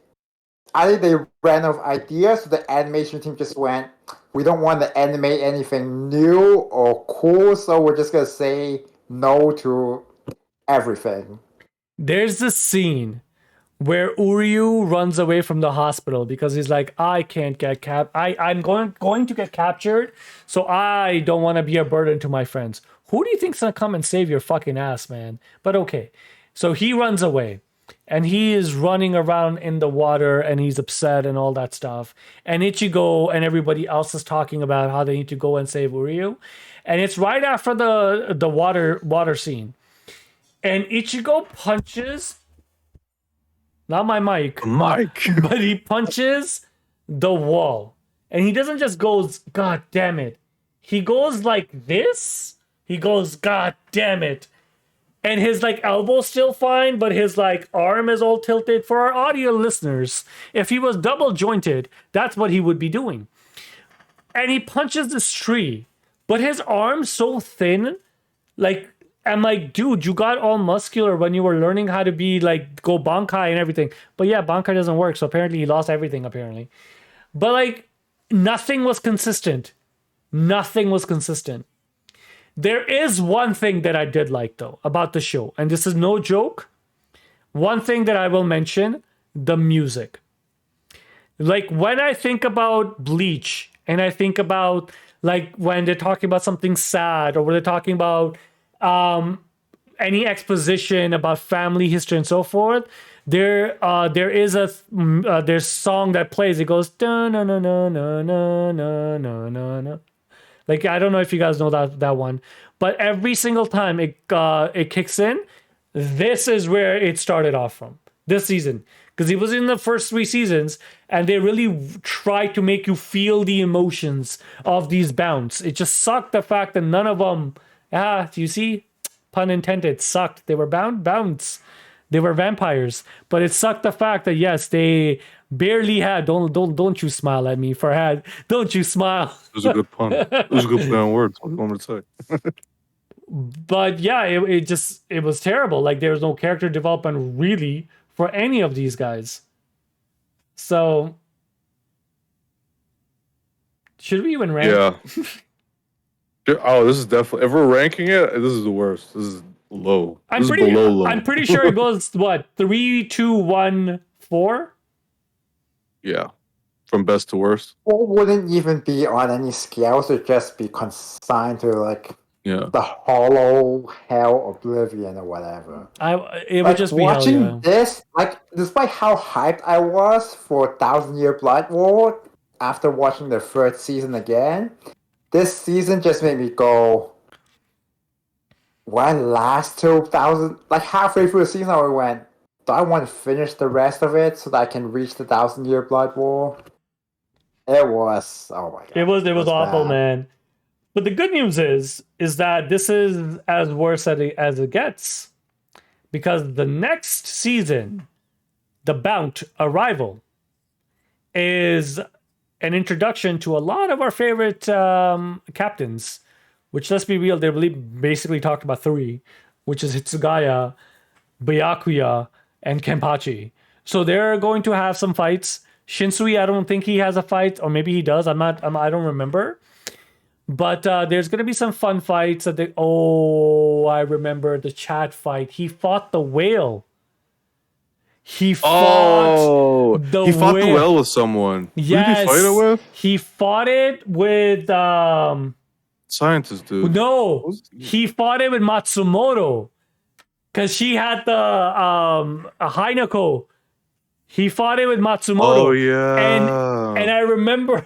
either they ran out of ideas, so the animation team just went, we don't want to animate anything new or cool, so we're just gonna say no to everything. There's this scene where Uryu runs away from the hospital because he's like, I can't get I'm going to get captured, so I don't want to be a burden to my friends. Who do you think's gonna come and save your fucking ass, man? But okay. So he runs away. And he is running around in the water and he's upset and all that stuff. And Ichigo and everybody else is talking about how they need to go and save Uryu. And it's right after the water scene. And Ichigo punches, not my mic, Mike. but he punches the wall. And he doesn't just goes, God damn it. He goes like this. He goes, God damn it. And his like elbow's still fine, but his like arm is all tilted. For our audio listeners, if he was double jointed, that's what he would be doing. And he punches this tree, but his arm's so thin. Like, I'm like, dude, you got all muscular when you were learning how to be like go bankai and everything. But yeah, bankai doesn't work. So apparently he lost everything, apparently. But like, nothing was consistent. Nothing was consistent. There is one thing that I did like, though, about the show. And this is no joke. One thing that I will mention, the music. Like, when I think about Bleach, and I think about, like, when they're talking about something sad, or when they're talking about any exposition about family history and so forth, there is there's song that plays. It goes, da na na na na na na na na na. Like, I don't know if you guys know that one, but every single time it kicks in, this is where it started off from. this season, because he was in the first 3 seasons, and they really tried to make you feel the emotions of these bounts. It just sucked the fact that none of them, do you see? Pun intended, sucked. They were bounts. They were vampires, but it sucked the fact that yes, they barely had. Don't you smile at me, Ferhad. Don't you smile. It was a good pun. It was a good play on words. What do you want me to say? But yeah, it was terrible. Like there was no character development really for any of these guys. So should we even rank? Yeah. Oh, this is definitely. If we're ranking it, this is the worst. This is low. This is below low. I'm pretty sure it goes what 3, 2, 1, 4. Yeah, from best to worst. Or wouldn't even be on any scales. It'd just be consigned to like the hollow hell oblivion or whatever. It would just be watching hell, yeah. this. Like, despite how hyped I was for 1,000-Year Blood War after watching the 3rd season again, this season just made me go, when last 2,000, like halfway through the season, I went, do I want to finish the rest of it so that I can reach the 1,000-Year Blood War? It was, oh my god. It was awful, bad. man. But the good news is that this is as worse as it gets. Because the next season, the Bout Arrival, is an introduction to a lot of our favorite captains, which, let's be real, they really basically talked about 3, which is Hitsugaya, Byakuya, and Kenpachi. So they're going to have some fights. Shinsui, I don't think he has a fight, or maybe he does. I don't remember. But there's going to be some fun fights. I remember the Chad fight. He fought the whale. He fought the whale with someone. Yes. Who did he fight it with? He fought it with scientist dude. No, he fought it with Matsumoto. Because she had the Hinako. He fought it with Matsumoto. Oh yeah. And I remember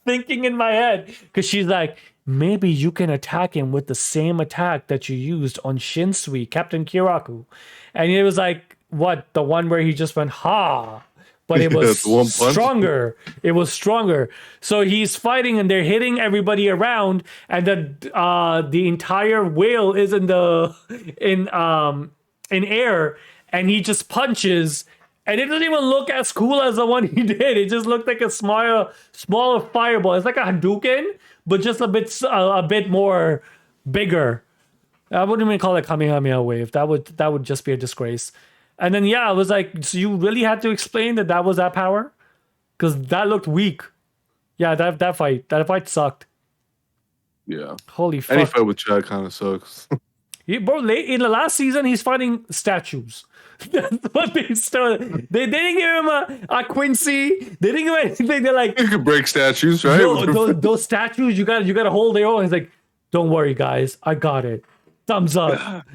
thinking in my head, because she's like, maybe you can attack him with the same attack that you used on Shinsui, Captain Kiraku. And it was like, what? The one where he just went, ha. But it was stronger. It was stronger. So he's fighting and they're hitting everybody around, and the entire whale is in air, and he just punches. And it doesn't even look as cool as the one he did. It just looked like a smaller fireball. It's like a Hadouken, but just a bit more bigger. I wouldn't even call it Kamehameha wave. That would just be a disgrace. And then I was like, so you really had to explain that was that power? Because that looked weak. Yeah, that fight sucked. Yeah. Holy fuck. Any fight with Chad kind of sucks. Bro, in the last season, he's fighting statues. That's what they started. They didn't give him a Quincy. They didn't give him anything. They're like, you could break statues, right? No, those statues, you gotta hold their own. He's like, don't worry, guys, I got it. Thumbs up.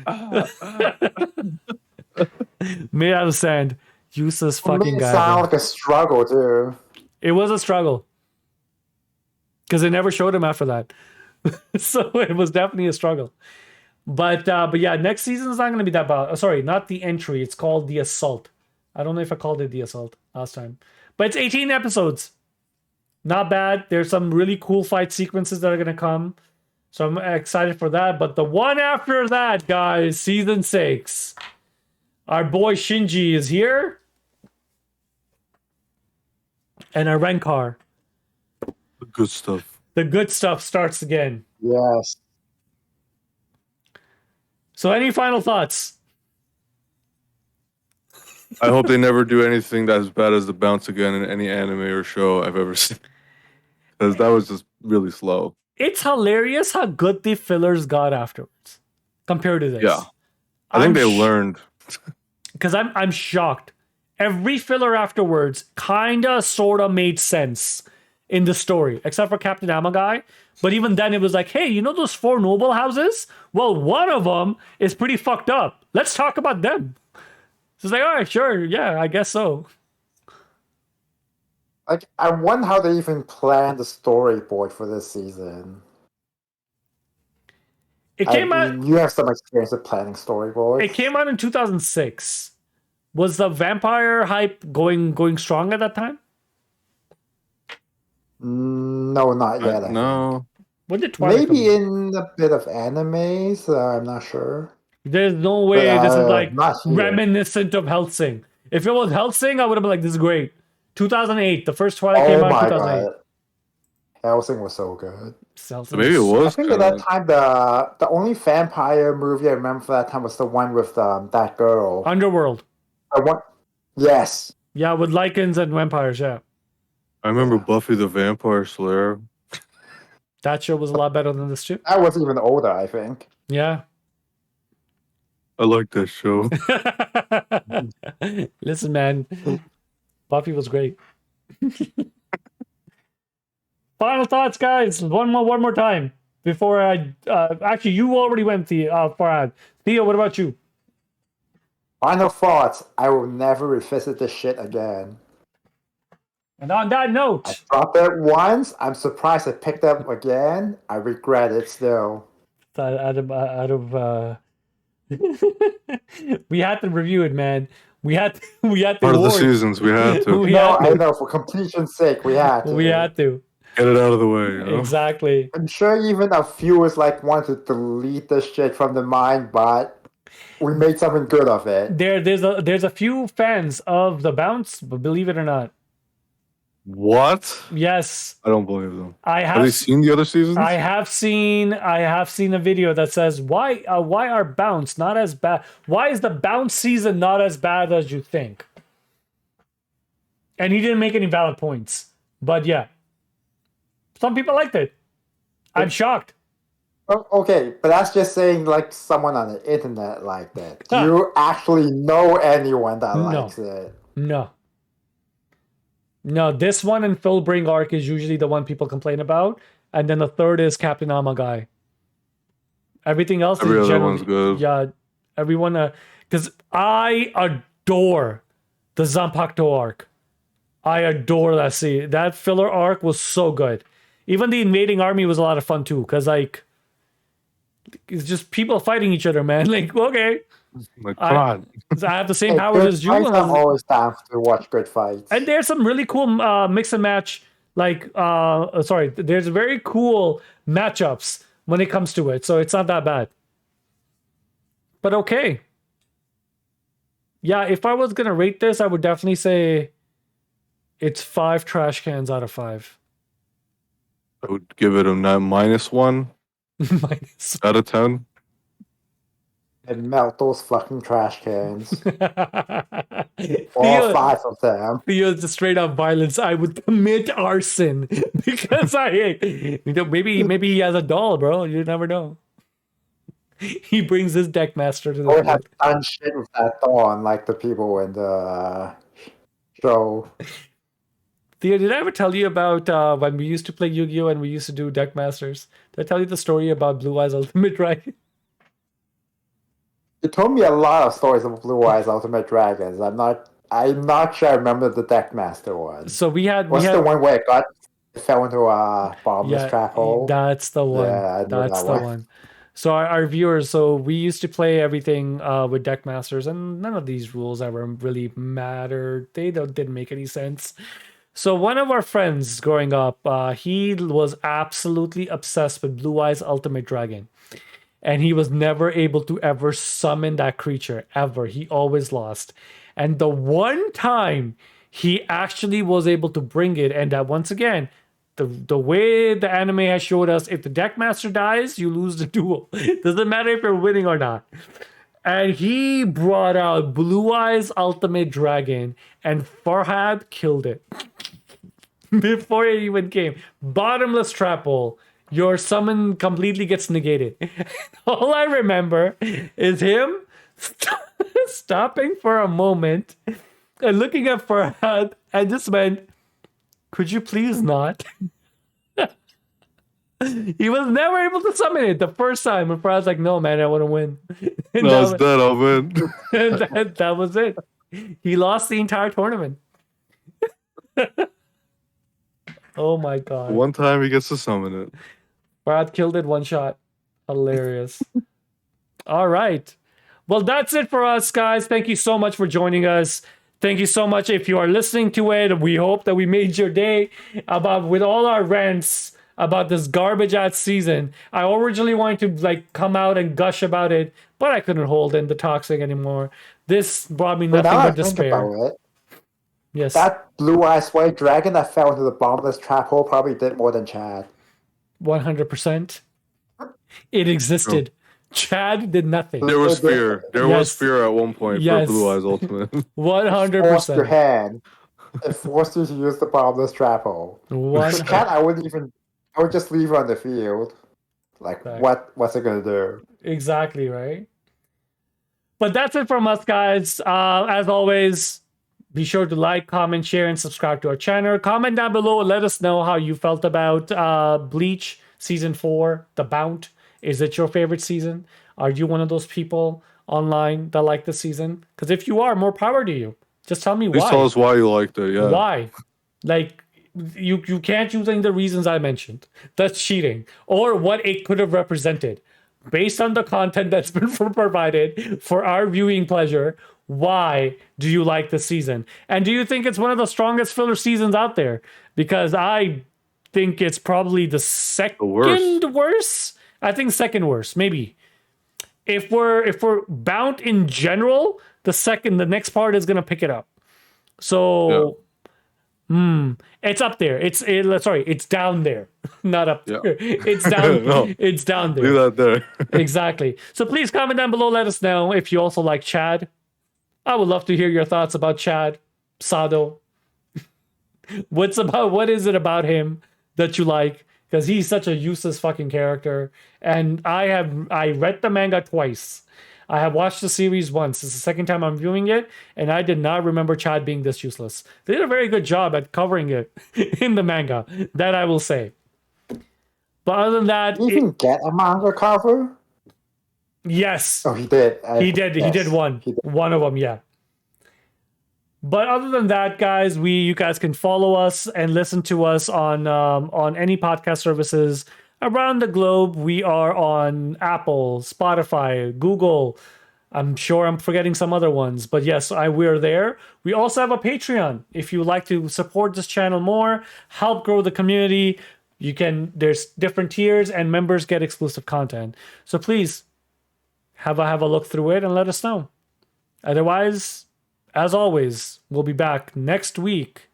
Made out of sand. Useless fucking guy. It sounded like a struggle too. It was a struggle. Because they never showed him after that. So it was definitely a struggle. But yeah, next season is not going to be that bad. Sorry, not the entry. It's called The Assault. I don't know if I called it The Assault last time. But it's 18 episodes. Not bad. There's some really cool fight sequences that are going to come. So I'm excited for that. But the one after that, guys, season 6. Our boy Shinji is here. And our Renkar. The good stuff. The good stuff starts again. Yes. So any final thoughts? I hope they never do anything that's as bad as the bounce again in any anime or show I've ever seen. Because that was just really slow. It's hilarious how good the fillers got afterwards compared to this. Yeah. I think they learned. Because I'm shocked. Every filler afterwards kinda sorta made sense in the story, except for Captain Amagai. But even then, it was like, hey, you know those 4 noble houses? Well, one of them is pretty fucked up. Let's talk about them. So it's like, all right, sure, yeah, I guess so. Like, I wonder how they even planned the storyboard for this season. It came out. You have some experience with planning storyboards. It came out in 2006. Was the vampire hype going strong at that time? No, not yet. I think. No. When did Twilight come Maybe out? in a bit of animes. I'm not sure. There's no But way this is like not here. reminiscent of Hellsing. If it was Hellsing, I would have been like, this is great. 2008. The first Twilight came Oh out in my 2008. god, Hellsing was so good. Hellsing Maybe it I was think kind at that of. time the only vampire movie I remember for that time was the one with that girl. Underworld. I want. Yes. Yeah, with lichens and vampires, yeah. I remember Buffy the Vampire Slayer. That show was a lot better than this too. I was even older, I think. Yeah. I like that show. Listen, man. Buffy was great. Final thoughts, guys. One more time before I actually you already went the Farhad. Theo, what about you? Final thoughts. I will never revisit this shit again. And on that I note, dropped it once. I'm surprised I picked up again. I regret it still. out of we had to review it, man. We had to Part of the award. seasons, we had to We No, had I to. know. For completion's sake, we had to. We had to. get it out of the way. You know? Exactly. I'm sure even a few was like want to delete this shit from the mind, but we made something good of it. There's a few fans of the bounce, but believe it or not. What? Yes, I don't believe them. I Have they seen the other seasons? I have seen a video that says why are bounce not as bad? Why is the bounce season not as bad as you think? And he didn't make any valid points. But yeah. Some people liked it. I'm shocked. Oh, okay, but that's just saying like someone on the internet liked it. Do you actually know anyone that No. likes it? No, this one and Phil Bring arc is usually the one people complain about. And then the third is Captain Ama guy. Everything else Every is other generally one's good. Yeah, everyone because I adore the Zanpakuto arc. I adore that scene. That filler arc was so good. Even the invading army was a lot of fun too, because like it's just people fighting each other, man. Like, okay, Like, come on. I have the same Hey, powers good as you. fights, I'm always down to watch good fights. And there's some really cool mix and match, like there's very cool matchups when it comes to it, so it's not that bad. But okay. Yeah, if I was gonna rate this, I would definitely say it's 5 trash cans out of 5. I would give it a -1 Minus. out of 10. And melt those fucking trash cans. All Theo, 5 of them. Theo's just straight up violence. I would commit arson because maybe he has a doll, bro. You never know. He brings his deck master to the I would have field. done shit with that dawn like the people in the show. Theo, did I ever tell you about when we used to play Yu-Gi-Oh and we used to do deck masters? Did I tell you the story about Blue Eyes Ultimate Dragon? You told me a lot of stories of Blue Eyes Ultimate Dragons. I'm not sure I remember the Deckmaster one. So we had What's the one where it fell into a bottomless trap hole? That's the one. Yeah, I know That's that the one. one. So our viewers, so we used to play everything with deck masters, and none of these rules ever really mattered. They didn't make any sense. So one of our friends growing up, he was absolutely obsessed with Blue Eyes Ultimate Dragon. And he was never able to ever summon that creature, ever. He always lost. And the one time he actually was able to bring it, and that once again, the way the anime has showed us, if the deck master dies, you lose the duel. Doesn't matter if you're winning or not. And he brought out Blue Eyes Ultimate Dragon, and Farhad killed it. Before it even came. Bottomless trap hole. Your summon completely gets negated. All I remember is him stopping for a moment and looking at Farhad and just went, could you please not? He was never able to summon it the first time. And Farhad's like, no, man, I want to win. And No, it's dead, I'll win. and that was it. He lost the entire tournament. Oh my god. One time he gets to summon it. Farhad killed it one shot. Hilarious. All right. Well, that's it for us, guys. Thank you so much for joining us. Thank you so much if you are listening to it. We hope that we made your day with all our rants about this garbage ass season. I originally wanted to come out and gush about it, but I couldn't hold in the toxic anymore. This brought me But nothing now I but think despair. about it, Yes. that blue-eyed white dragon that fell into the bottomless trap hole probably did more than Chad. 100%. It existed. Chad did nothing. There was fear. There was Yes. fear at one point Yes. for Blue Eyes Ultimate. 100%. Forced your hand. It forced you to use the bottomless trap hole. For Cat, I would just leave her on the field. Like, Right. what's it gonna do? Exactly, right? But that's it from us, guys. As always, be sure to like, comment, share, and subscribe to our channel. Comment down below. Let us know how you felt about Bleach Season 4, The Bount. Is it your favorite season? Are you one of those people online that like the season? Because if you are, more power to you. Just tell me Please why. tell us why you liked it. Yeah. Why? Like, you can't use any of the reasons I mentioned. That's cheating. Or what it could have represented. Based on the content that's been provided for our viewing pleasure, why do you like the season? And do you think it's one of the strongest filler seasons out there? Because I think it's probably the second worst. I think second worst, maybe. If we're bound in general, the next part is gonna pick it up. So it's up there. It's down there. Not up there. It's down. No. It's down there. Leave that there. Exactly. So please comment down below. Let us know if you also like Chad. I would love to hear your thoughts about Chad, Sado. What is it about him that you like? Because he's such a useless fucking character. And I read the manga twice. I have watched the series once. It's the second time I'm viewing it, and I did not remember Chad being this useless. They did a very good job at covering it in the manga. That I will say. But other than that, Did you even get a manga cover? Yes. Oh, he did. He did one. One of them, yeah. But other than that, guys, you guys can follow us and listen to us on any podcast services around the globe. We are on Apple, Spotify, Google. I'm sure I'm forgetting some other ones, but yes, we're there. We also have a Patreon. If you would like to support this channel more, help grow the community, there's different tiers and members get exclusive content. So please have a look through it and let us know. Otherwise, as always, we'll be back next week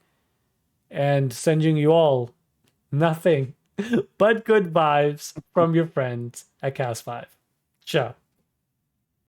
and sending you all nothing but good vibes from your friends at Cast 5. Ciao.